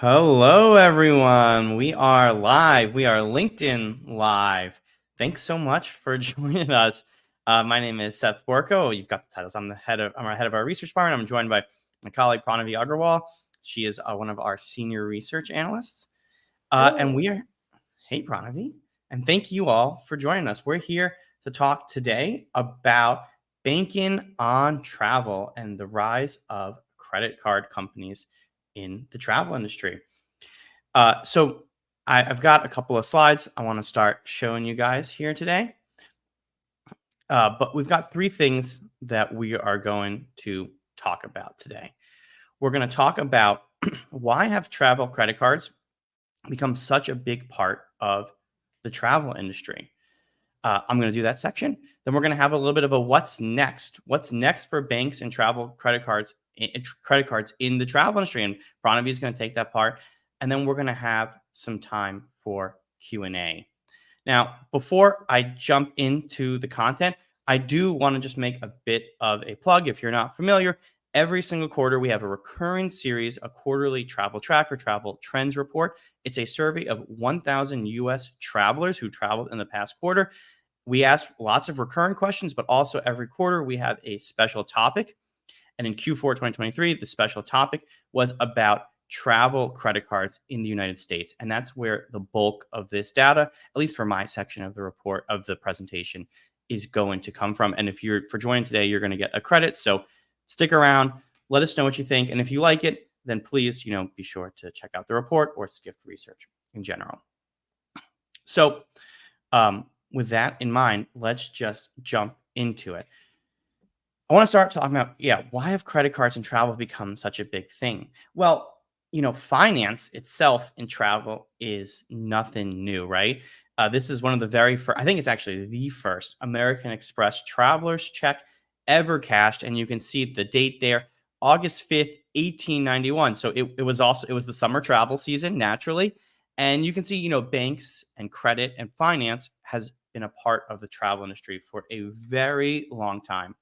Hello, everyone. We are live. We are LinkedIn live. Thanks so much for joining us. My name is Seth Borko. You've got the titles. I'm head of our research department. I'm joined by my colleague Pranavi Agarwal. She is one of our senior research analysts. And we Hello. are, hey Pranavi, and thank you all for joining us. We're here to talk today about banking on travel and the rise of credit card companies in the travel industry. So I've got a couple of slides I want to start showing you guys here today. But we've got three things that we are going to talk about today. We're going to talk about why have travel credit cards become such a big part of the travel industry. I'm going to do that section. Then we're going to have a little bit of a what's next. What's next for banks and travel credit cards in the travel industry? And Pranavi is going to take that part. And then we're going to have some time for Q&A. Now, before I jump into the content, I do want to just make a bit of a plug. If you're not familiar, every single quarter we have a recurring series, a quarterly travel tracker, travel trends report. It's a survey of 1,000 US travelers who traveled in the past quarter. We ask lots of recurring questions, but also every quarter we have a special topic. And in Q4 2023, the special topic was about travel credit cards in the United States. And that's where the bulk of this data, at least for my section of the report of the presentation, is going to come from. And if you're for joining today, you're going to get a credit. So stick around, let us know what you think. And if you like it, then please, be sure to check out the report or Skift research in general. So with that in mind, let's just jump into it. I want to start talking about, why have credit cards and travel become such a big thing? Well, finance itself in travel is nothing new, right? This is one of the very first, I think it's actually the first American Express traveler's check ever cashed. And you can see the date there, August 5th, 1891. So it was the summer travel season, naturally. And you can see, banks and credit and finance has been a part of the travel industry for a very long time.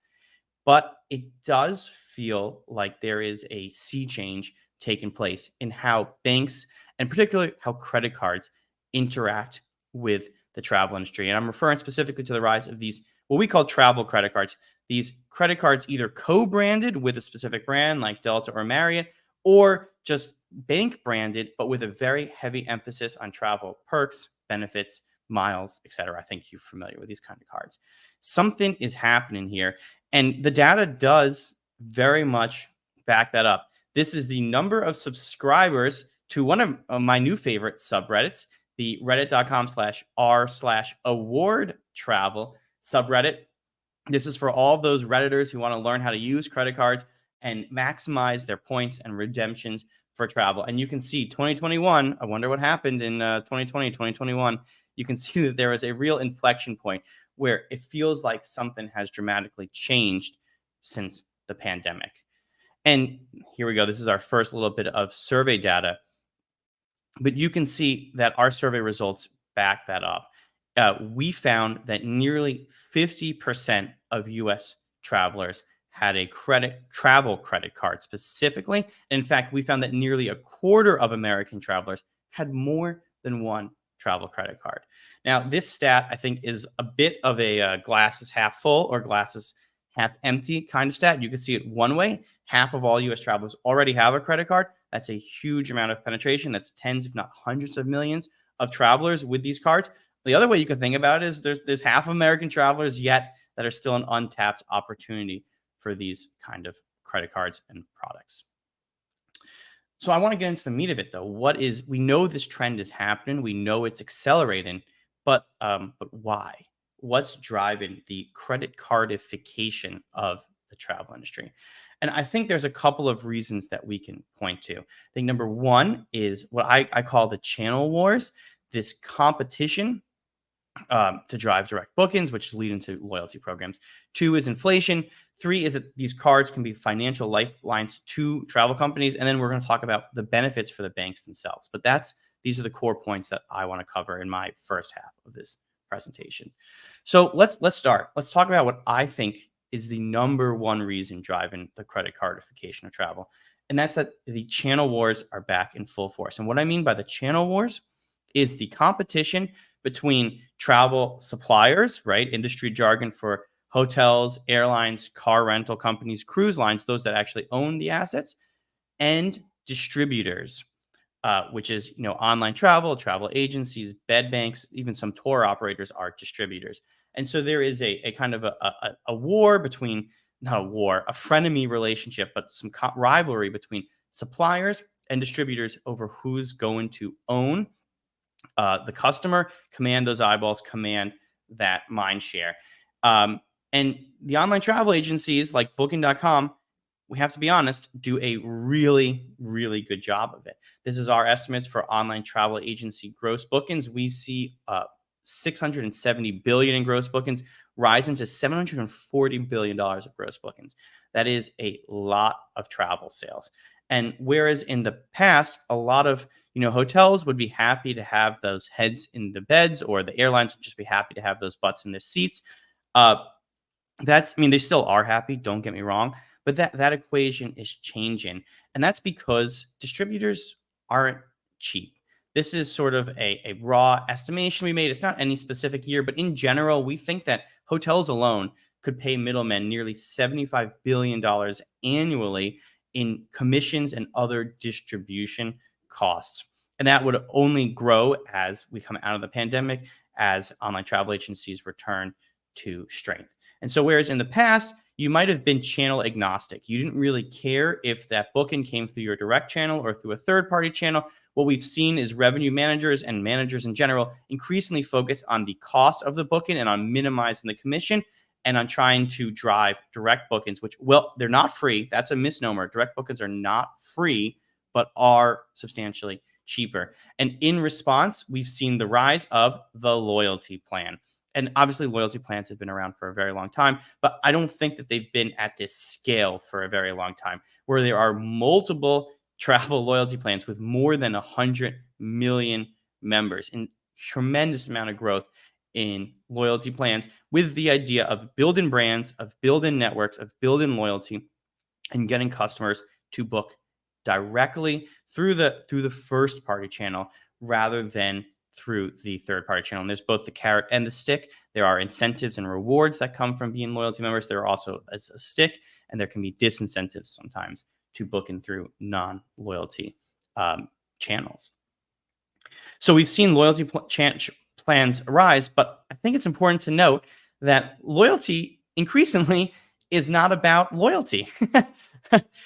But it does feel like there is a sea change taking place in how banks and particularly how credit cards interact with the travel industry. And I'm referring specifically to the rise of these, what we call travel credit cards. These credit cards either co-branded with a specific brand like Delta or Marriott, or just bank branded, but with a very heavy emphasis on travel perks, benefits, miles, etc. I think you're familiar with these kind of cards. Something is happening here. And the data does very much back that up. This is the number of subscribers to one of my new favorite subreddits, the reddit.com/r/award travel subreddit. This is for all of those Redditors who want to learn how to use credit cards and maximize their points and redemptions for travel. And you can see 2021, I wonder what happened in 2020, 2021. You can see that there was a real inflection point where it feels like something has dramatically changed since the pandemic. And here we go. This is our first little bit of survey data. But you can see that our survey results back that up. We found that nearly 50% of US travelers had a travel credit card specifically. And in fact, we found that nearly a quarter of American travelers had more than one travel credit card. Now, this stat, I think, is a bit of a glasses half full or glasses half empty kind of stat. You can see it one way. Half of all US travelers already have a credit card. That's a huge amount of penetration. That's tens, if not hundreds of millions of travelers with these cards. The other way you can think about it is there's half of American travelers yet that are still an untapped opportunity for these kind of credit cards and products. So I want to get into the meat of it, though. We know this trend is happening. We know it's accelerating, but why? What's driving the credit cardification of the travel industry? And I think there's a couple of reasons that we can point to. I think number one is what I call the channel wars, this competition to drive direct bookings, which lead into loyalty programs. Two is inflation. Three is that these cards can be financial lifelines to travel companies. And then we're going to talk about the benefits for the banks themselves. But these are the core points that I want to cover in my first half of this presentation. So let's start. Let's talk about what I think is the number one reason driving the credit cardification of travel. and that's that the channel wars are back in full force. And what I mean by the channel wars is the competition between travel suppliers, right? Industry jargon for hotels, airlines, car rental companies, cruise lines, those that actually own the assets, and distributors, which is online travel agencies, bed banks, even some tour operators are distributors. And so there is a kind of a war between, not a war, a frenemy relationship, but some rivalry between suppliers and distributors over who's going to own the customer, command those eyeballs, command that mind share. And the online travel agencies like Booking.com, we have to be honest, do a really, really good job of it. This is our estimates for online travel agency gross bookings. We see 670 billion in gross bookings, rising to $740 billion of gross bookings. That is a lot of travel sales. And whereas in the past, a lot of hotels would be happy to have those heads in the beds, or the airlines would just be happy to have those butts in their seats. Uh, they still are happy, don't get me wrong, but that equation is changing. And that's because distributors aren't cheap. This is sort of a raw estimation we made. It's not any specific year, but in general, we think that hotels alone could pay middlemen nearly $75 billion annually in commissions and other distribution costs. And that would only grow as we come out of the pandemic, as online travel agencies return to strength. And so, whereas in the past, you might have been channel agnostic, you didn't really care if that booking came through your direct channel or through a third party channel. What we've seen is revenue managers and managers in general increasingly focus on the cost of the booking and on minimizing the commission and on trying to drive direct bookings, which, well, they're not free. That's a misnomer. Direct bookings are not free, but are substantially cheaper. And in response, we've seen the rise of the loyalty plan. And obviously, loyalty plans have been around for a very long time, but I don't think that they've been at this scale for a very long time, where there are multiple travel loyalty plans with more than 100 million members, and tremendous amount of growth in loyalty plans, with the idea of building brands, of building networks, of building loyalty, and getting customers to book directly through the first party channel rather than through the third party channel. And there's both the carrot and the stick. There are incentives and rewards that come from being loyalty members. There are also a stick, and there can be disincentives sometimes to booking through non-loyalty channels. So we've seen loyalty plans arise, but I think it's important to note that loyalty increasingly is not about loyalty,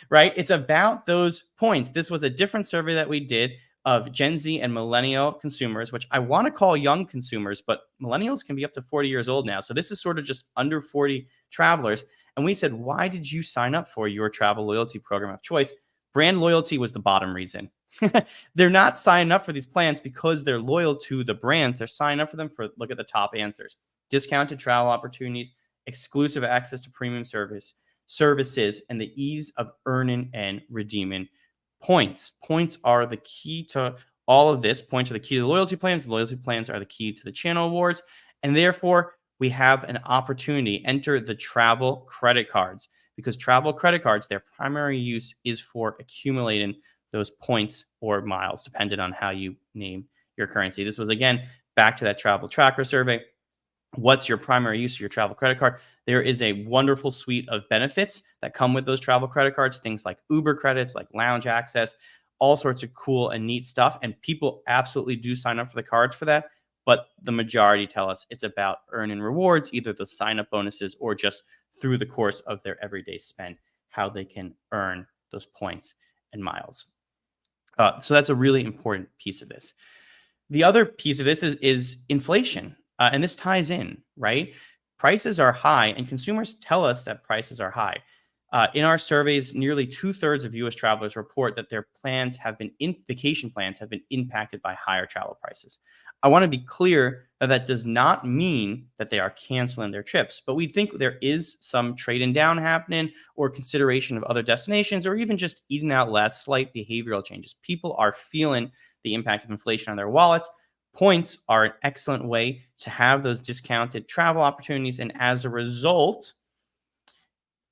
right? It's about those points. This was a different survey that we did of Gen Z and millennial consumers, which I want to call young consumers, but millennials can be up to 40 years old now. So this is sort of just under 40 travelers. And we said, why did you sign up for your travel loyalty program of choice? Brand loyalty was the bottom reason. They're not signing up for these plans because they're loyal to the brands. They're signing up for them for, look at the top answers: discounted travel opportunities, exclusive access to premium services, and the ease of earning and redeeming points. Points are the key to all of this. Points are the key to the loyalty plans. The loyalty plans are the key to the channel wars. And therefore, we have an opportunity. Enter the travel credit cards, because travel credit cards, their primary use is for accumulating those points or miles, depending on how you name your currency. This was, again, back to that travel tracker survey. What's your primary use of your travel credit card? There is a wonderful suite of benefits that come with those travel credit cards, things like Uber credits, like lounge access, all sorts of cool and neat stuff. And people absolutely do sign up for the cards for that. But the majority tell us it's about earning rewards, either the sign-up bonuses or just through the course of their everyday spend, how they can earn those points and miles. So that's a really important piece of this. The other piece of this is inflation. And this ties in, right? Prices are high, and consumers tell us that prices are high. In our surveys, nearly 2/3 of U.S. travelers report that their vacation plans have been impacted by higher travel prices. I want to be clear that does not mean that they are canceling their trips, but we think there is some trading down happening, or consideration of other destinations, or even just eating out less, slight behavioral changes. People are feeling the impact of inflation on their wallets. Points are an excellent way to have those discounted travel opportunities. And as a result,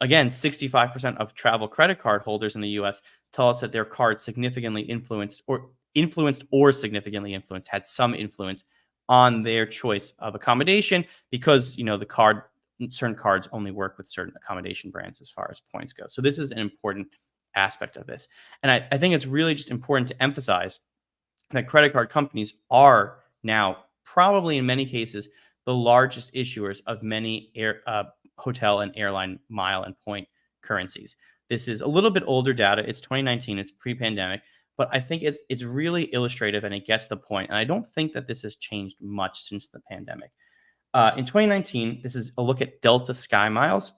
Again, 65% of travel credit card holders in the US tell us that their card significantly influenced or significantly influenced, had some influence on their choice of accommodation because, the certain cards only work with certain accommodation brands as far as points go. So this is an important aspect of this. And I think it's really just important to emphasize that credit card companies are now probably in many cases the largest issuers of many hotel and airline mile and point currencies. This is a little bit older data. It's 2019. It's pre-pandemic, but I think it's really illustrative and it gets the point. And I don't think that this has changed much since the pandemic. In 2019, this is a look at Delta Sky Miles.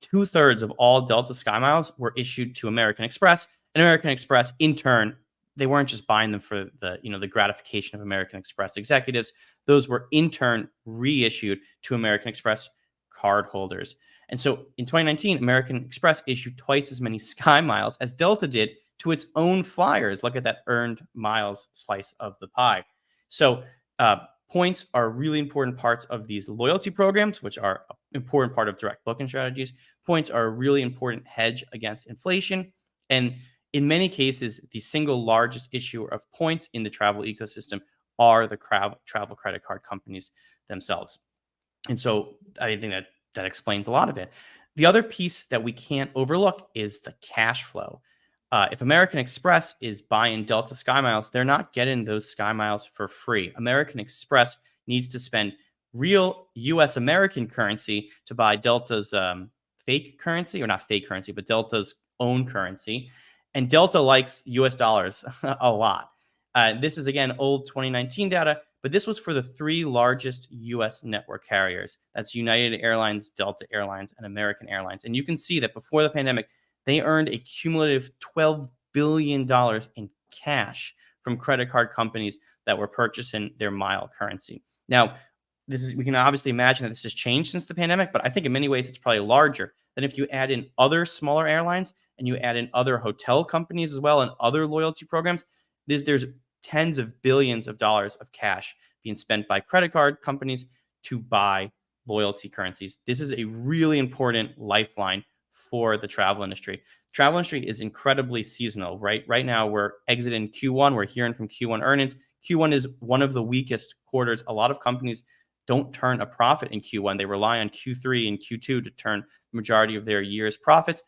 Two-thirds of all Delta Sky Miles were issued to American Express, and American Express, in turn, they weren't just buying them for the gratification of American Express executives. Those were in turn reissued to American Express card holders. And so in 2019, American Express issued twice as many Sky Miles as Delta did to its own flyers. Look at that earned miles slice of the pie. So points are really important parts of these loyalty programs, which are an important part of direct booking strategies. Points are a really important hedge against inflation. And in many cases, the single largest issuer of points in the travel ecosystem are the travel credit card companies themselves. And so I think that explains a lot of it. The other piece that we can't overlook is the cash flow. If American Express is buying Delta Sky Miles, they're not getting those Sky Miles for free. American Express needs to spend real U.S. American currency to buy Delta's fake currency, or not fake currency, but Delta's own currency. And Delta likes US dollars a lot. This is, again, old 2019 data, but this was for the three largest US network carriers. That's United Airlines, Delta Airlines, and American Airlines. And you can see that before the pandemic, they earned a cumulative $12 billion in cash from credit card companies that were purchasing their mile currency. Now, we can obviously imagine that this has changed since the pandemic, but I think in many ways it's probably larger than if you add in other smaller airlines and you add in other hotel companies as well and other loyalty programs. There's tens of billions of dollars of cash being spent by credit card companies to buy loyalty currencies. This is a really important lifeline for the travel industry. Travel industry is incredibly seasonal, right? Right now we're exiting Q1. We're hearing from Q1 earnings. Q1 is one of the weakest quarters. A lot of companies don't turn a profit in Q1. They rely on Q3 and Q2 to turn the majority of their year's profits.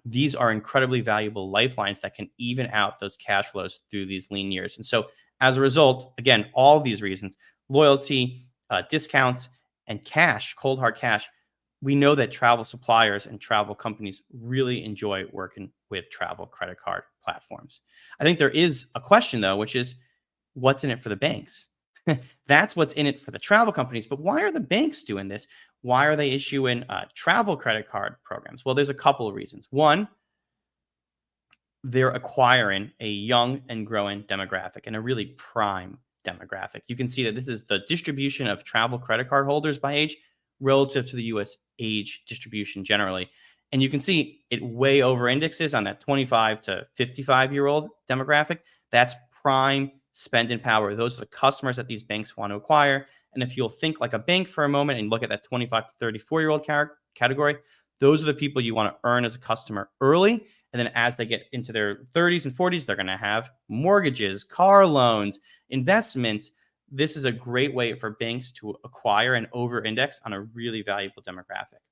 These are incredibly valuable lifelines that can even out those cash flows through these lean years. And so as a result, again, all of these reasons, loyalty, discounts, and cash, cold hard cash, we know that travel suppliers and travel companies really enjoy working with travel credit card platforms. I think there is a question, though, which is what's in it for the banks? That's what's in it for the travel companies. But why are the banks doing this? Why are they issuing travel credit card programs? Well, there's a couple of reasons. One, they're acquiring a young and growing demographic and a really prime demographic. You can see that this is the distribution of travel credit card holders by age relative to the US age distribution generally. And you can see it way over indexes on that 25 to 55-year-old demographic. That's prime spending power. Those are the customers that these banks want to acquire. And if you'll think like a bank for a moment and look at that 25 to 34-year-old category, those are the people you want to earn as a customer early. And then as they get into their 30s and 40s, they're going to have mortgages, car loans, investments. This is a great way for banks to acquire and over-index on a really valuable demographic.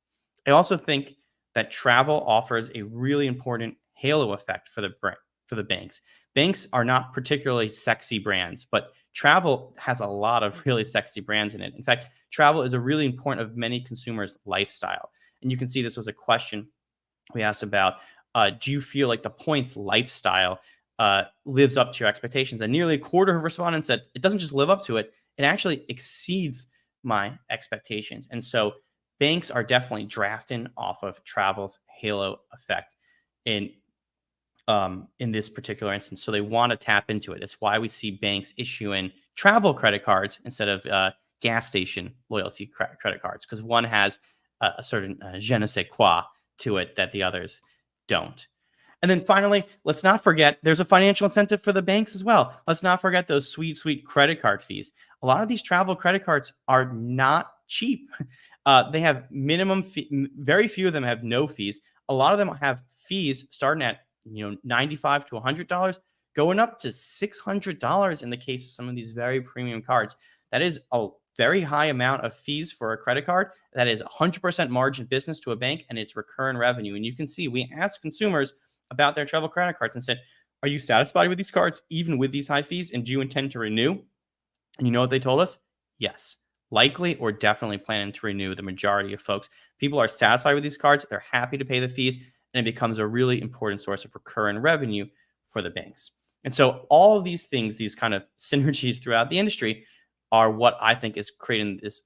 I also think that travel offers a really important halo effect for the banks. Banks are not particularly sexy brands, but travel has a lot of really sexy brands in it. In fact, travel is a really important of many consumers' lifestyle. And you can see this was a question we asked about, do you feel like the points lifestyle lives up to your expectations? And nearly a quarter of respondents said it doesn't just live up to it, it actually exceeds my expectations. And so banks are definitely drafting off of travel's halo effect in this particular instance. So they want to tap into it. It's why we see banks issuing travel credit cards instead of gas station loyalty credit cards, because one has a certain je ne sais quoi to it that the others don't. And then finally, let's not forget there's a financial incentive for the banks as well. Let's not forget those sweet, sweet credit card fees. A lot of these travel credit cards are not cheap. They have minimum fee. Very few of them have no fees. A lot of them have fees starting at $95 to $100, going up to $600 in the case of some of these very premium cards. That is a very high amount of fees for a credit card. That is 100% margin business to a bank, and it's recurring revenue. And you can see we asked consumers about their travel credit cards and said, are you satisfied with these cards, even with these high fees? And do you intend to renew? And you know what they told us? Yes. Likely or definitely planning to renew. The majority of folks. People are satisfied with these cards. They're happy to pay the fees, and it becomes a really important source of recurring revenue for the banks. And so all of these things, these kind of synergies throughout the industry, are what I think is creating this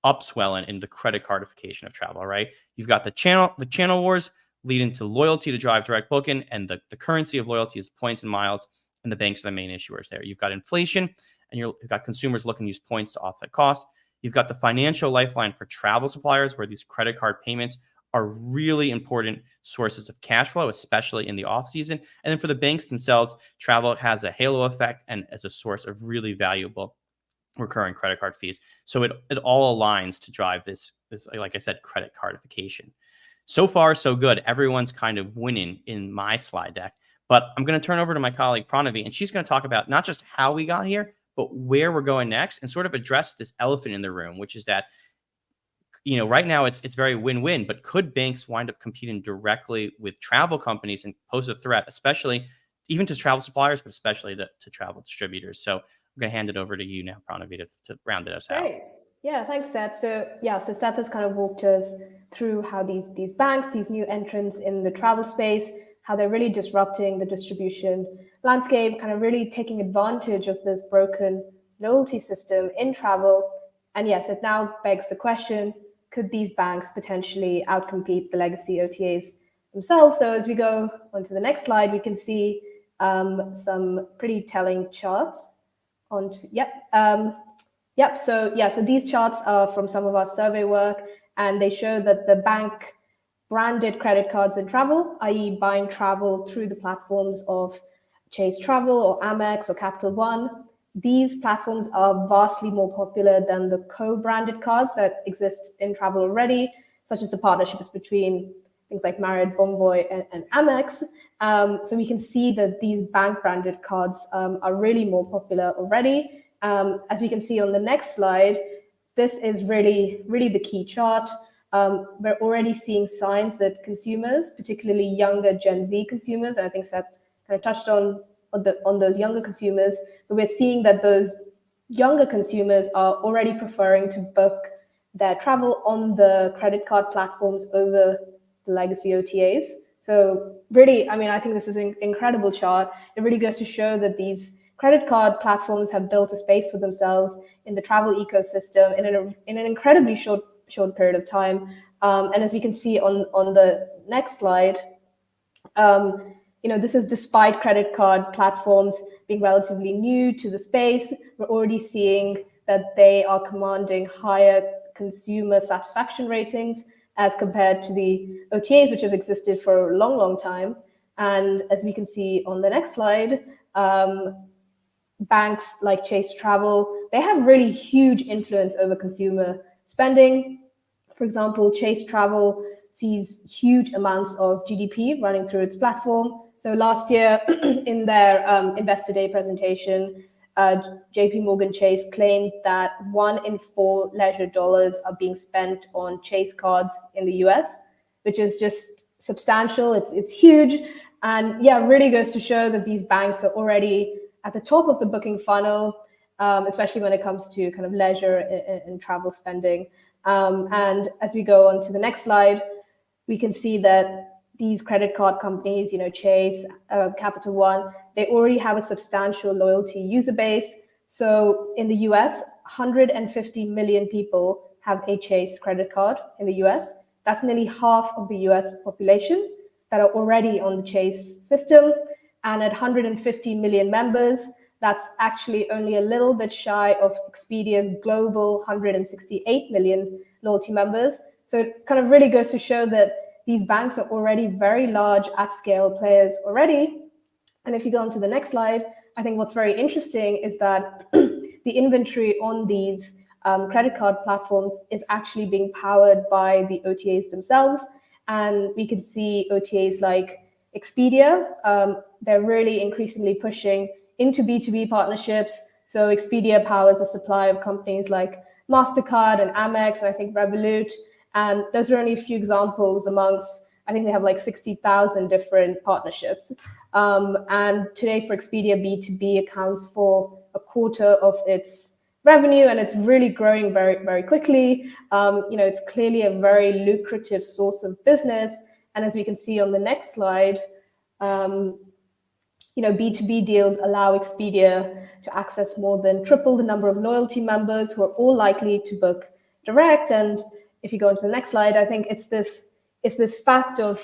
upswelling in the credit cardification of travel, right? You've got the channel wars leading to loyalty to drive direct booking, and the currency of loyalty is points and miles, and the banks are the main issuers there. You've got inflation, and you've got consumers looking to use points to offset cost. You've got the financial lifeline for travel suppliers, where these credit card payments are really important sources of cash flow, especially in the off season. And then for the banks themselves, travel has a halo effect and as a source of really valuable recurring credit card fees. So it all aligns to drive this, like I said, credit cardification. So far, so good. Everyone's kind of winning in my slide deck. But I'm going to turn over to my colleague Pranavi, and she's going to talk about not just how we got here, but where we're going next, and sort of address this elephant in the room, which is that right now it's very win-win, but could banks wind up competing directly with travel companies and pose a threat, especially even to travel suppliers, but especially to travel distributors? So I'm going to hand it over to you now, Pranavi, to round it us out. Great. Yeah, thanks, Seth. So Seth has kind of walked us through how these banks, these new entrants in the travel space, how they're really disrupting the distribution landscape, kind of really taking advantage of this broken loyalty system in travel. And yes, it now begs the question, could these banks potentially outcompete the legacy OTAs themselves? So as we go on to the next slide, we can see some pretty telling charts. So these charts are from some of our survey work, and they show that the bank branded credit cards in travel, i.e. buying travel through the platforms of Chase Travel or Amex or Capital One, these platforms are vastly more popular than the co-branded cards that exist in travel already, such as the partnerships between things like Marriott, Bonvoy, and Amex. So we can see that these bank-branded cards are really more popular already. As we can see on the next slide, this is really, really the key chart. We're already seeing signs that consumers, particularly younger Gen Z consumers, and I think Seth kind of touched on those younger consumers, but we're seeing that those younger consumers are already preferring to book their travel on the credit card platforms over the legacy OTAs. So really, I think this is an incredible chart. It really goes to show that these credit card platforms have built a space for themselves in the travel ecosystem in an incredibly short period of time. And as we can see on the next slide, this is despite credit card platforms being relatively new to the space. We're already seeing that they are commanding higher consumer satisfaction ratings as compared to the OTAs, which have existed for a long, long time. And as we can see on the next slide, banks like Chase Travel, they have really huge influence over consumer spending. For example, Chase Travel sees huge amounts of GDP running through its platform. So last year, in their Investor Day presentation, JP Morgan Chase claimed that 1 in 4 leisure dollars are being spent on Chase cards in the US, which is just substantial. It's huge. And really goes to show that these banks are already at the top of the booking funnel, especially when it comes to kind of leisure and travel spending. And as we go on to the next slide, we can see that these credit card companies, Chase, Capital One, they already have a substantial loyalty user base. So in the US, 150 million people have a Chase credit card in the US. That's nearly half of the US population that are already on the Chase system. And at 150 million members, that's actually only a little bit shy of Expedia's global 168 million loyalty members. So it kind of really goes to show that these banks are already very large at-scale players already. And if you go on to the next slide, I think what's very interesting is that the inventory on these credit card platforms is actually being powered by the OTAs themselves. And we can see OTAs like Expedia, they're really increasingly pushing into B2B partnerships. So Expedia powers the supply of companies like MasterCard and Amex, and I think Revolut. And those are only a few examples amongst, I think they have like 60,000 different partnerships. And today for Expedia, B2B accounts for a quarter of its revenue, and it's really growing very, very quickly. It's clearly a very lucrative source of business. And as we can see on the next slide, B2B deals allow Expedia to access more than triple the number of loyalty members who are all likely to book direct. And if you go into the next slide, I think it's this fact of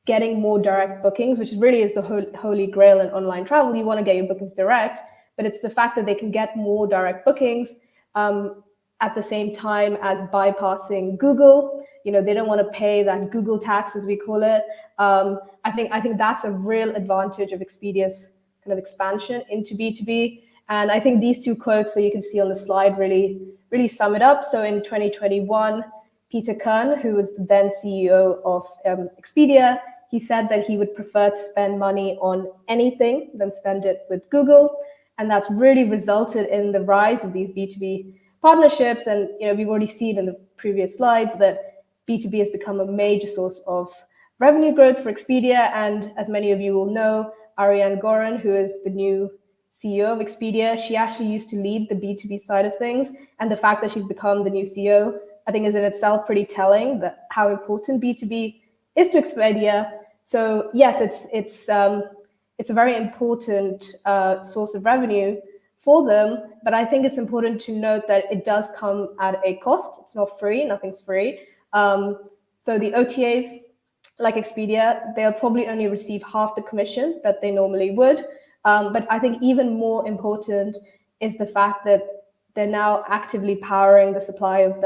getting more direct bookings, which really is the holy grail in online travel. You want to get your bookings direct, but it's the fact that they can get more direct bookings at the same time as bypassing Google. They don't want to pay that Google tax, as we call it. I think that's a real advantage of Expedia's kind of expansion into B2B. And I think these two quotes that you can see on the slide really sum it up. So in 2021, Peter Kern, who was the then CEO of Expedia, he said that he would prefer to spend money on anything than spend it with Google. And that's really resulted in the rise of these B2B partnerships. And we've already seen in the previous slides that B2B has become a major source of revenue growth for Expedia. And as many of you will know, Ariane Gorin, who is the new CEO of Expedia, she actually used to lead the B2B side of things. And the fact that she's become the new CEO, I think, is in itself pretty telling that how important B2B is to Expedia. So yes, it's a very important source of revenue for them, but I think it's important to note that it does come at a cost. It's not free, nothing's free. So the OTAs, like Expedia, they'll probably only receive half the commission that they normally would. But I think even more important is the fact that they're now actively powering the supply of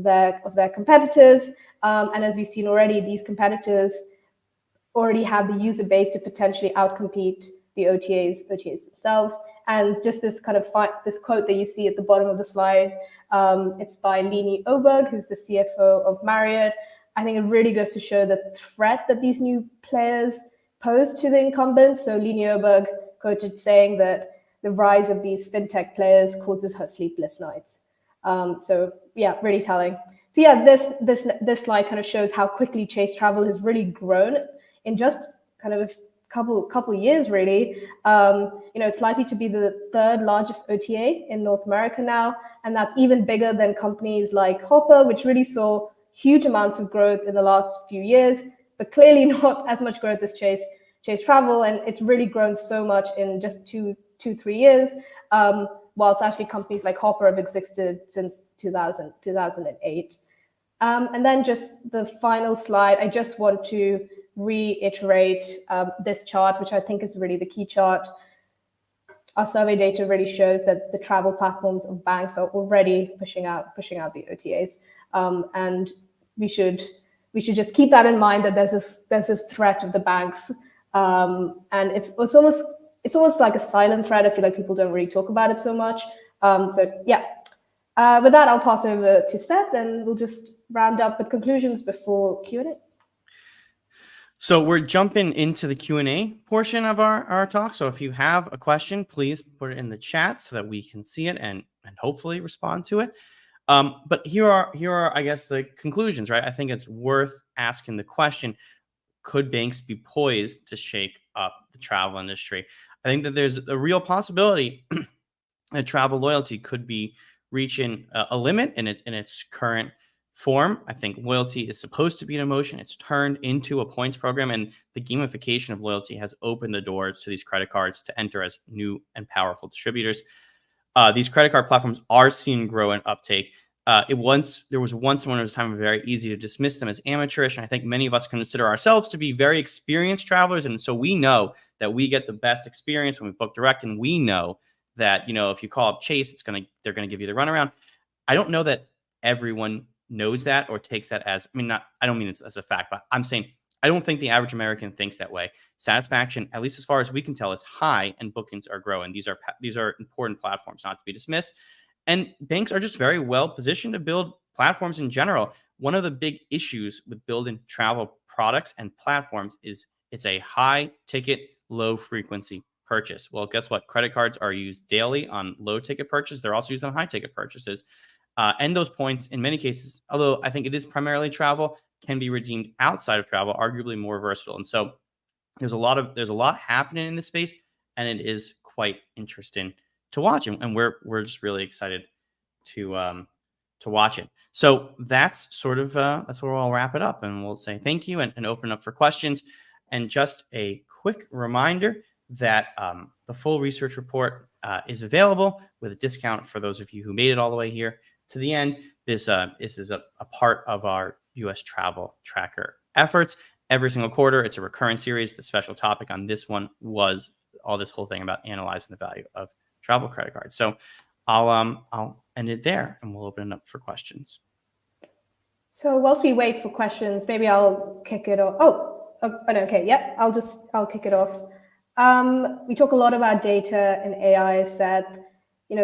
their competitors. And as we've seen already, these competitors already have the user base to potentially outcompete the OTAs themselves. And just this kind of this quote that you see at the bottom of the slide, it's by Lini Oberg, who's the CFO of Marriott. I think it really goes to show the threat that these new players pose to the incumbents. So Lini Oberg quoted saying that the rise of these fintech players causes her sleepless nights. So yeah, really telling. So yeah, this slide kind of shows how quickly Chase Travel has really grown in just kind of a couple years, really. It's likely to be the third largest OTA in North America now, and that's even bigger than companies like Hopper, which really saw huge amounts of growth in the last few years, but clearly not as much growth as Chase Travel, and it's really grown so much in just 3 years, whilst actually companies like Hopper have existed since 2008. And then just the final slide, I just want to reiterate this chart, which I think is really the key chart. Our survey data really shows that the travel platforms of banks are already pushing out the OTAs, and we should just keep that in mind, that there's this threat of the banks, and it's almost like a silent threat. I feel like people don't really talk about it so much. So yeah, with that, I'll pass over to Seth, and we'll just round up with conclusions before Q&A. So we're jumping into the Q&A portion of our talk. So if you have a question, please put it in the chat so that we can see it and hopefully respond to it. But here are, I guess, the conclusions, right? I think it's worth asking the question, could banks be poised to shake up the travel industry? I think that there's a real possibility that travel loyalty could be reaching a limit in its current form. I think loyalty is supposed to be an emotion. It's turned into a points program, and the gamification of loyalty has opened the doors to these credit cards to enter as new and powerful distributors. These credit card platforms are seeing grow and uptake. There was once upon a time very easy to dismiss them as amateurish, and I think many of us consider ourselves to be very experienced travelers, and so we know that we get the best experience when we book direct, and we know that if you call up Chase, they're gonna give you the runaround. I don't know that everyone knows that or takes that as, I don't mean it's as a fact, but I'm saying I don't think the average American thinks that way. Satisfaction, at least as far as we can tell, is high, and bookings are growing. These are important platforms, not to be dismissed. And banks are just very well positioned to build platforms in general. One of the big issues with building travel products and platforms is it's a high ticket, low frequency purchase. Well, guess what? Credit cards are used daily on low ticket purchases. They're also used on high ticket purchases. And those points, in many cases, although I think it is primarily travel, can be redeemed outside of travel, arguably more versatile. And so there's a lot happening in this space, and it is quite interesting to watch. And we're just really excited to watch it. So that's where we'll wrap it up, and we'll say thank you and open up for questions. And just a quick reminder that the full research report is available with a discount for those of you who made it all the way here to the end. This is a part of our U.S. travel tracker efforts. Every single quarter, it's a recurrent series. The special topic on this one was this whole thing about analyzing the value of travel credit cards. So I'll end it there, and we'll open it up for questions. So whilst we wait for questions, maybe I'll kick it off. Okay, yep, I'll kick it off. We talk a lot about data and AI. Said,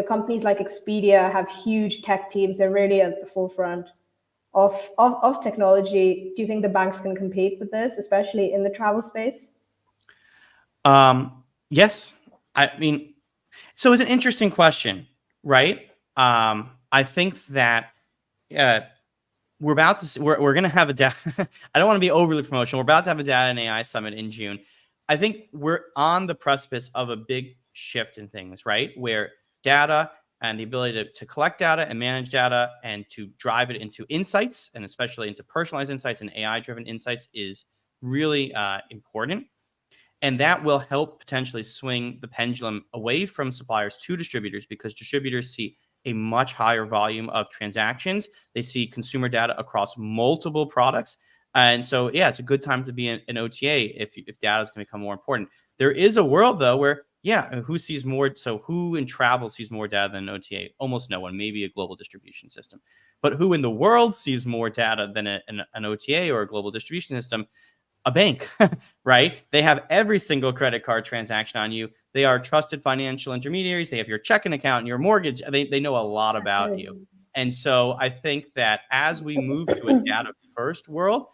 companies like Expedia have huge tech teams. They're really at the forefront of technology. Do you think the banks can compete with this, especially in the travel space? Yes. I mean, so it's an interesting question, right? I think that we're going to have a data. I don't want to be overly promotional. We're about to have a data and AI summit in June. I think we're on the precipice of a big shift in things, right? Where data and the ability to collect data and manage data and to drive it into insights, and especially into personalized insights and AI-driven insights, is really important. And that will help potentially swing the pendulum away from suppliers to distributors, because distributors see a much higher volume of transactions. They see consumer data across multiple products. And so, yeah, it's a good time to be an OTA if data is going to become more important. There is a world, though, where, who sees more? So who in travel sees more data than an OTA? Almost no one, maybe a global distribution system. But who in the world sees more data than an OTA or a global distribution system? A bank, right? They have every single credit card transaction on you. They are trusted financial intermediaries. They have your checking account and your mortgage. They know a lot about you. And so I think that as we move to a data first world,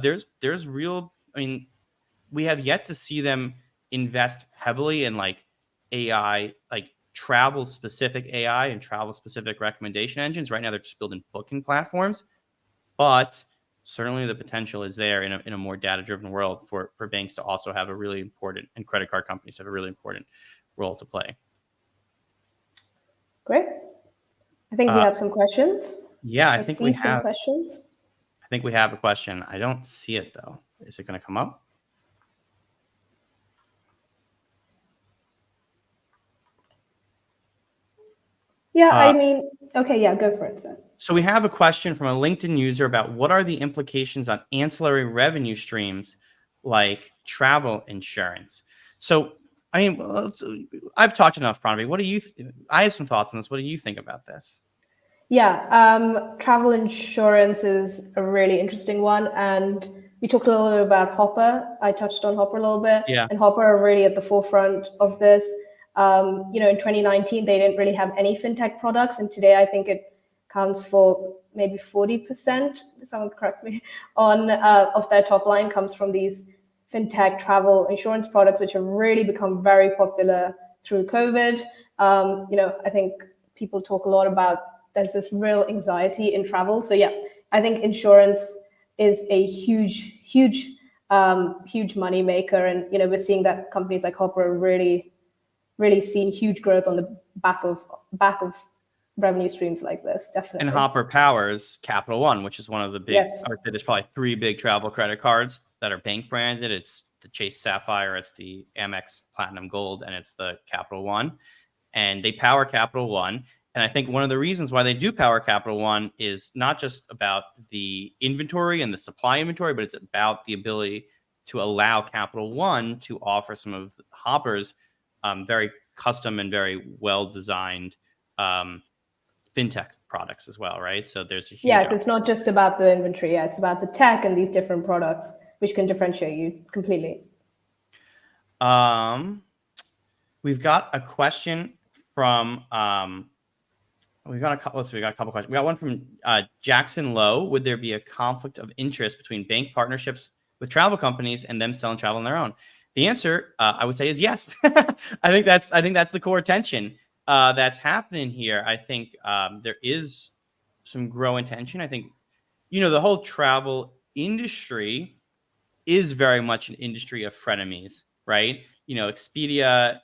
there's real, we have yet to see them invest heavily in like AI, like travel specific AI and travel specific recommendation engines. Right now, they're just building booking platforms, but certainly the potential is there in a more data-driven world for banks to also have a really important, and credit card companies have a really important role to play. Great. I think we have some questions. Yeah, I think we have questions. I think we have a question. I don't see it though. Is it going to come up? Yeah, okay, yeah, go for it, Seth. So we have a question from a LinkedIn user about what are the implications on ancillary revenue streams like travel insurance. So, I've talked enough, Pranavi. What do you? I have some thoughts on this. What do you think about this? Yeah, travel insurance is a really interesting one, and we talked a little bit about Hopper. I touched on Hopper a little bit, and Hopper are really at the forefront of this. In 2019, they didn't really have any fintech products, and today I think it counts for maybe 40%, someone correct me, of their top line comes from these fintech travel insurance products, which have really become very popular through COVID. I think people talk a lot about there's this real anxiety in travel. So yeah, I think insurance is a huge money maker, and we're seeing that companies like Hopper are really seeing huge growth on the back of revenue streams like this, definitely. And Hopper powers Capital One, which is one of the big, I would say there's probably 3 big travel credit cards that are bank branded. It's the Chase Sapphire, it's the Amex Platinum Gold, and it's the Capital One. And they power Capital One. And I think one of the reasons why they do power Capital One is not just about the inventory and the supply inventory, but it's about the ability to allow Capital One to offer some of Hopper's very custom and very well-designed fintech products as well, right? So there's a huge it's not just about the inventory. Yeah, it's about the tech and these different products, which can differentiate you completely. We've got a question from We got a couple. Let's see, we got a couple questions. We got one from Jackson Lowe. Would there be a conflict of interest between bank partnerships with travel companies and them selling travel on their own? The answer, I would say, is yes. I think that's the core tension that's happening here. I think there is some growing tension. I think the whole travel industry is very much an industry of frenemies, right? Expedia,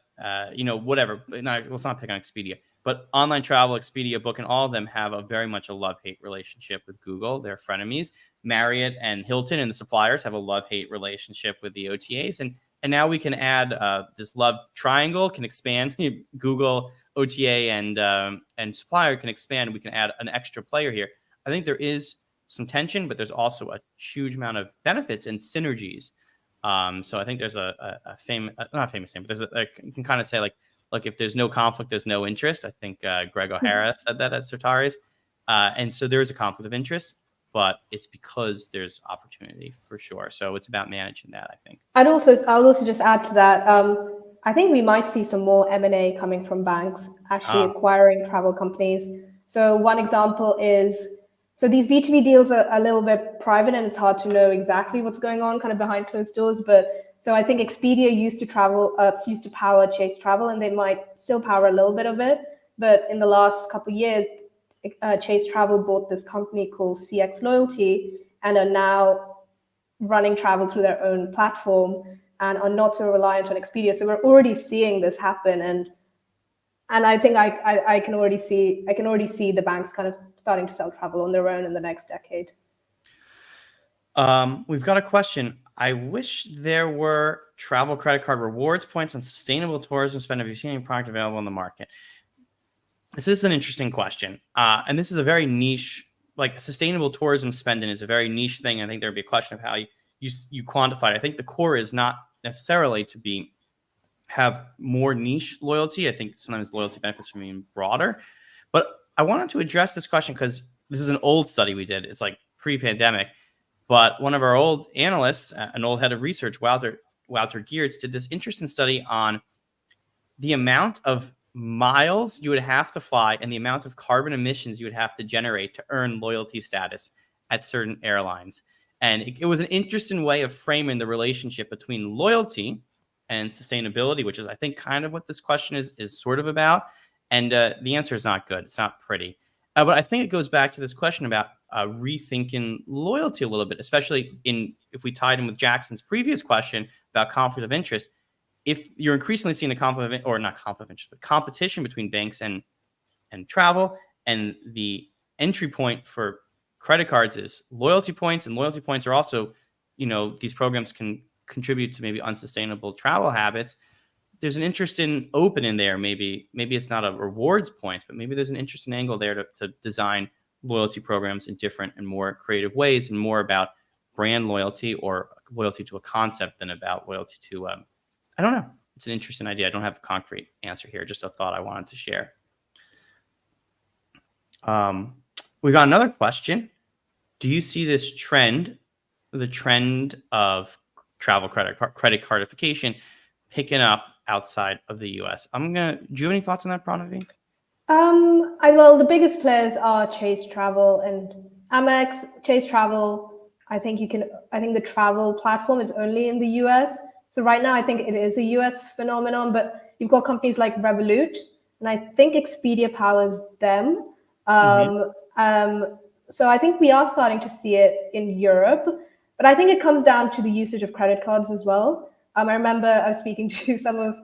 whatever. Let's not pick on Expedia, but online travel, Expedia, Book, and all of them have a very much a love-hate relationship with Google. They're frenemies. Marriott and Hilton and the suppliers have a love-hate relationship with the OTAs, and now we can add this love triangle can expand. Google, OTA, and supplier can expand. We can add an extra player here. I think there is some tension, but there's also a huge amount of benefits and synergies. So I think there's a famous, not famous name, but you can kind of say like, look, if there's no conflict, there's no interest. I think Greg O'Hara said that at Certares. And so there is a conflict of interest, but it's because there's opportunity for sure. So it's about managing that, I think. I'll also just add to that. I think we might see some more M&A coming from banks actually acquiring travel companies. So one example is, so these B2B deals are a little bit private and it's hard to know exactly what's going on kind of behind closed doors. But so I think Expedia used to power Chase Travel, and they might still power a little bit of it. But in the last couple of years, Chase Travel bought this company called CX Loyalty and are now running travel through their own platform and are not so reliant on Expedia. So we're already seeing this happen, and I think I can already see the banks kind of starting to sell travel on their own in the next decade. We've got a question. I wish there were travel credit card rewards points on sustainable tourism spend. Have you seen any product available in the market? This is an interesting question. And this is a very niche, like sustainable tourism spending is a very niche thing. I think there'd be a question of how you quantify it. I think the core is not necessarily to have more niche loyalty. I think sometimes loyalty benefits from being broader. But I wanted to address this question because this is an old study we did. It's like pre-pandemic. But one of our old analysts, an old head of research, Walter Geertz, did this interesting study on the amount of miles you would have to fly and the amount of carbon emissions you would have to generate to earn loyalty status at certain airlines. And it was an interesting way of framing the relationship between loyalty and sustainability, which is, I think, kind of what this question is sort of about. And the answer is not good. It's not pretty. But I think it goes back to this question about rethinking loyalty a little bit, especially if we tied in with Jackson's previous question about conflict of interest. If you're increasingly seeing a competition between banks and travel, and the entry point for credit cards is loyalty points, and loyalty points are also, these programs can contribute to maybe unsustainable travel habits. There's an interesting opening there. Maybe it's not a rewards point, but maybe there's an interesting angle there to design loyalty programs in different and more creative ways, and more about brand loyalty or loyalty to a concept than about loyalty to, I don't know. It's an interesting idea. I don't have a concrete answer here, just a thought I wanted to share. We got another question. Do you see this trend, the trend of travel credit cardification, picking up outside of the US? Do you have any thoughts on that, Pranavi? Well, the biggest players are Chase Travel and Amex. Chase Travel, I think the travel platform is only in the US. So right now, I think it is a US phenomenon, but you've got companies like Revolut, and I think Expedia powers them. So I think we are starting to see it in Europe, but I think it comes down to the usage of credit cards as well. I remember I was speaking to some of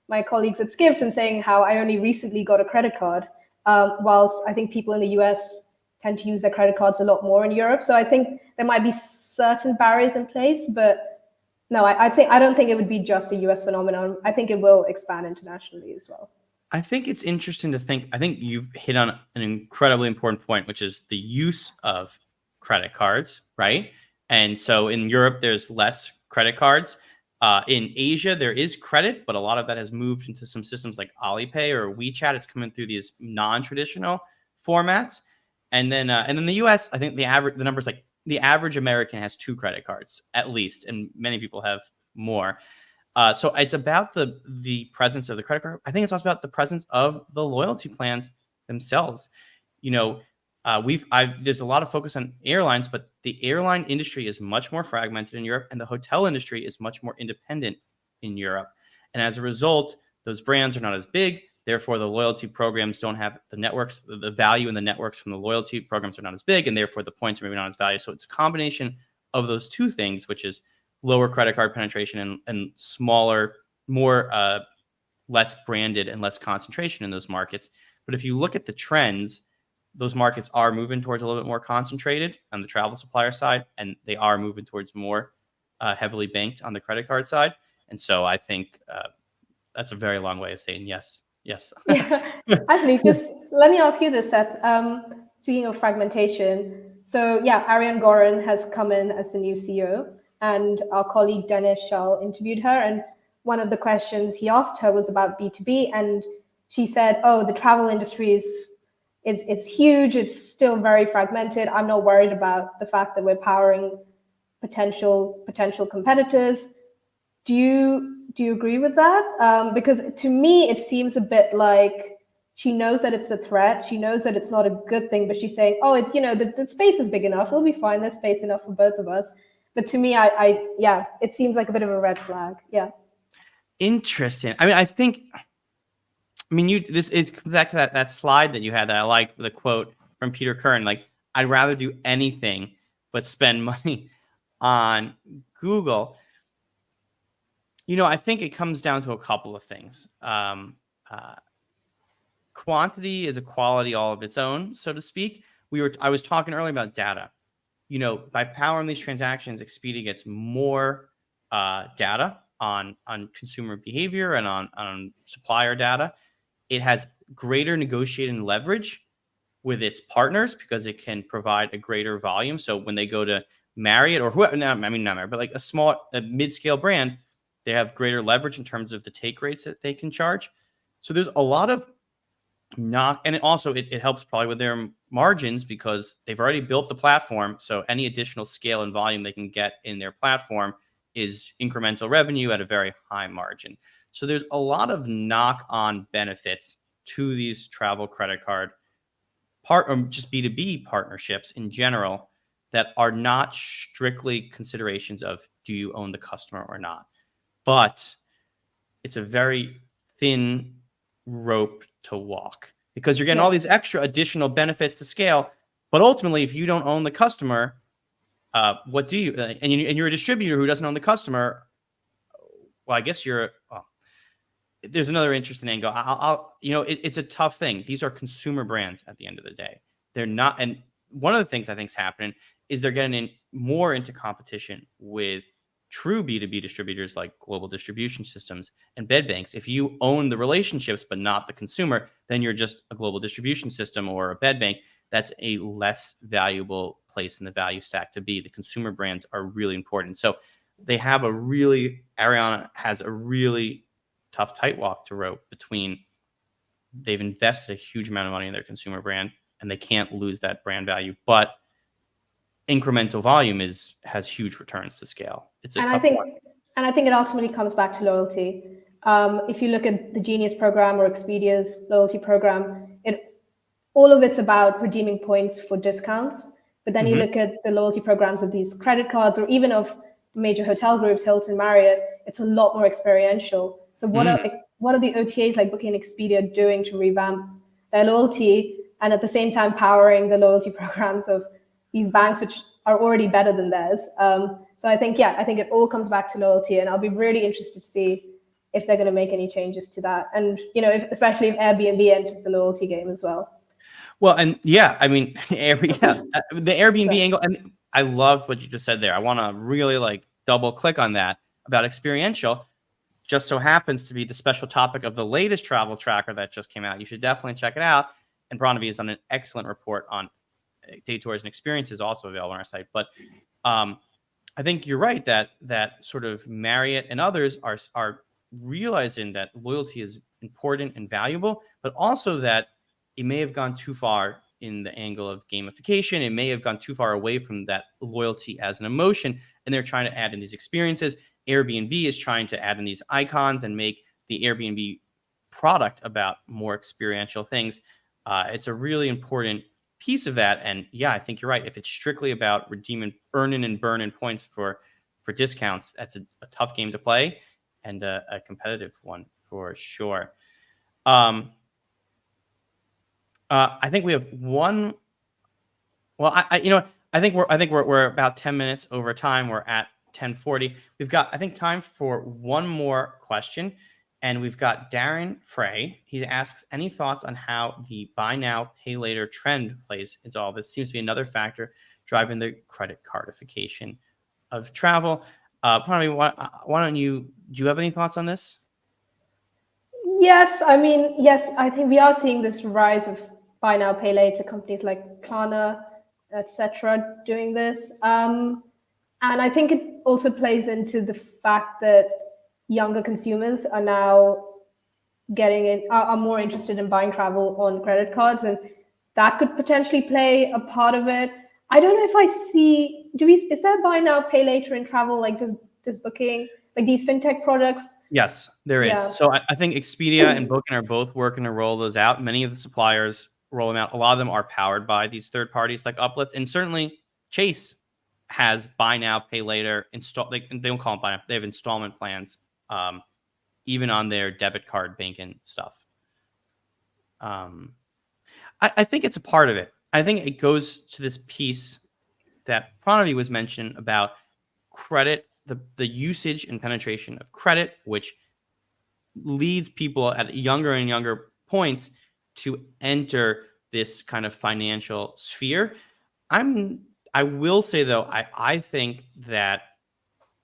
my colleagues at Skift and saying how I only recently got a credit card, whilst I think people in the US tend to use their credit cards a lot more in Europe. So I think there might be certain barriers in place, but no, I don't think it would be just a US phenomenon. I think it will expand internationally as well. I think it's interesting to think. I think you've hit on an incredibly important point, which is the use of credit cards, right? And so in Europe, there's less credit cards. In Asia, there is credit, but a lot of that has moved into some systems like Alipay or WeChat. It's coming through these non-traditional formats. And then the US, I think the numbers, like the average American has 2 credit cards at least, and many people have more. So it's about the presence of the credit card. I think it's also about the presence of the loyalty plans themselves. There's a lot of focus on airlines, but the airline industry is much more fragmented in Europe, and the hotel industry is much more independent in Europe. And as a result, those brands are not as big. Therefore, the loyalty programs don't have the networks, the value in the networks from the loyalty programs are not as big, and therefore the points are maybe not as valuable. So it's a combination of those two things, which is lower credit card penetration and smaller, more less branded and less concentration in those markets. But if you look at the trends, those markets are moving towards a little bit more concentrated on the travel supplier side, and they are moving towards more heavily banked on the credit card side. And so I think that's a very long way of saying yes. Yes. Yeah, actually, just let me ask you this, Seth. Speaking of fragmentation, so yeah, Ariane Gorin has come in as the new CEO, and our colleague Dennis Schall interviewed her, and one of the questions he asked her was about B2B, and she said, "Oh, the travel industry is huge. It's still very fragmented. I'm not worried about the fact that we're powering potential competitors." Do you agree with that? Because to me, it seems a bit like she knows that it's a threat. She knows that it's not a good thing, but she's saying, "Oh, the space is big enough. It'll be fine. There's space enough for both of us." But to me, yeah, it seems like a bit of a red flag. Yeah. Interesting. This is back to that slide that you had that I like, the quote from Peter Kern, like, I'd rather do anything but spend money on Google. I think it comes down to a couple of things. Quantity is a quality all of its own, so to speak. I was talking earlier about data. By powering these transactions, Expedia gets more data on consumer behavior and on supplier data. It has greater negotiating leverage with its partners because it can provide a greater volume. So when they go to Marriott or whoever, not Marriott, but like a mid-scale brand, they have greater leverage in terms of the take rates that they can charge. So there's a lot of and it helps probably with their margins because they've already built the platform. So any additional scale and volume they can get in their platform is incremental revenue at a very high margin. So there's a lot of knock-on benefits to these travel credit card or just B2B partnerships in general that are not strictly considerations of do you own the customer or not. But it's a very thin rope to walk because you're getting all these extra additional benefits to scale. But ultimately, if you don't own the customer, what do you? And you're a distributor who doesn't own the customer. Well, I guess there's another interesting angle. It's a tough thing. These are consumer brands at the end of the day. They're not. And one of the things I think is happening is they're getting more into competition with true B2B distributors like global distribution systems and bed banks. If you own the relationships but not the consumer, then you're just a global distribution system or a bed bank. That's a less valuable place in the value stack to be. The consumer brands are really important. So Ariana has a really tough tight walk to rope between they've invested a huge amount of money in their consumer brand and they can't lose that brand value, but incremental volume has huge returns to scale. It's a tough one. And I think it ultimately comes back to loyalty. If you look at the Genius program or Expedia's loyalty program, all of it's about redeeming points for discounts. But then you look at the loyalty programs of these credit cards or even of major hotel groups, Hilton, Marriott, it's a lot more experiential. So what are the OTAs like Booking and Expedia doing to revamp their loyalty and at the same time powering the loyalty programs of these banks, which are already better than theirs? So I think it all comes back to loyalty, and I'll be really interested to see if they're going to make any changes to that. And, especially if Airbnb enters the loyalty game as well. Well, and the Airbnb angle, and I loved what you just said there. I want to really double click on that about experiential. Just so happens to be the special topic of the latest travel tracker that just came out. You should definitely check it out. And Branavi has done an excellent report on day tours and experiences, also available on our site. But I think you're right that sort of Marriott and others are realizing that loyalty is important and valuable, but also that it may have gone too far in the angle of gamification. It may have gone too far away from that loyalty as an emotion, and they're trying to add in these experiences. Airbnb is trying to add in these icons and make the Airbnb product about more experiential things. It's a really important piece of that. And yeah, I think you're right. If it's strictly about redeeming, earning and burning points for discounts, that's a tough game to play and a competitive one for sure. I think we have one. Well, I think we're about 10 minutes over time. We're at 10:40. We've got, I think, time for one more question. And we've got Darren Frey. He asks, any thoughts on how the buy now, pay later trend plays into all this? Seems to be another factor driving the credit cardification of travel. Probably, why don't do you have any thoughts on this? Yes, I mean, yes, I think we are seeing this rise of buy now, pay later companies like Klarna, etc., doing this. And I think it also plays into the fact that younger consumers are now are more interested in buying travel on credit cards, and that could potentially play a part of it. I don't know if I see, is there buy now, pay later in travel? Like, does Booking, like these fintech products? Yes, there is. Yeah. So I think Expedia and Booking are both working to roll those out. Many of the suppliers roll them out. A lot of them are powered by these third parties like Uplift, and certainly Chase has buy now, pay later. They don't call them buy now. They have installment plans, even on their debit card banking stuff. I think it's a part of it. I think it goes to this piece that Pranavi was mentioned about credit, the usage and penetration of credit, which leads people at younger and younger points to enter this kind of financial sphere. I will say though, I think that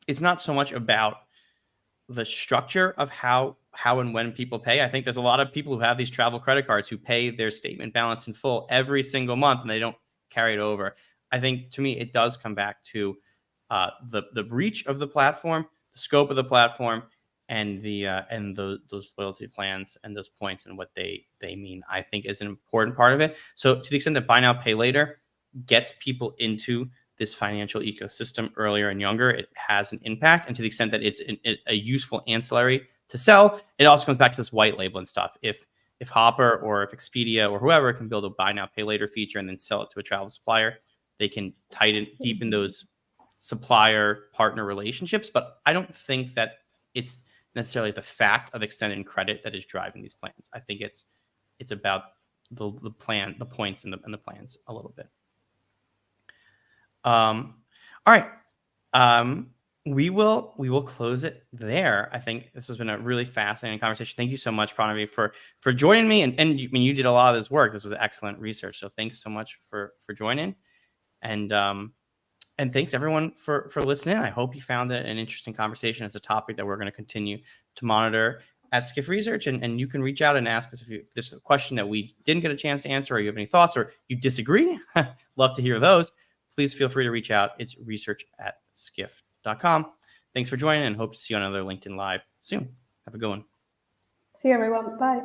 it's not so much about the structure of how and when people pay. I think there's a lot of people who have these travel credit cards who pay their statement balance in full every single month and they don't carry it over. I think to me it does come back to the reach of the platform, the scope of the platform, and those loyalty plans and those points and what they mean. I think is an important part of it. So to the extent that buy now, pay later gets people into this financial ecosystem earlier and younger, it has an impact. And to the extent that it's a useful ancillary to sell, it also comes back to this white label and stuff. If Hopper or if Expedia or whoever can build a buy now, pay later feature and then sell it to a travel supplier, they can deepen those supplier partner relationships. But I don't think that it's necessarily the fact of extended credit that is driving these plans. I think it's about the plan, the points and the plans a little bit. All right. We will close it there. I think this has been a really fascinating conversation. Thank you so much, Pranavi, for joining me. And you did a lot of this work. This was excellent research. So thanks so much for joining. And thanks everyone for listening. I hope you found it an interesting conversation. It's a topic that we're going to continue to monitor at Skiff Research, and you can reach out and ask us if there's a question that we didn't get a chance to answer, or you have any thoughts, or you disagree. Love to hear those. Please feel free to reach out. It's research@skiff.com. Thanks for joining and hope to see you on another LinkedIn Live soon. Have a good one. See you, everyone. Bye.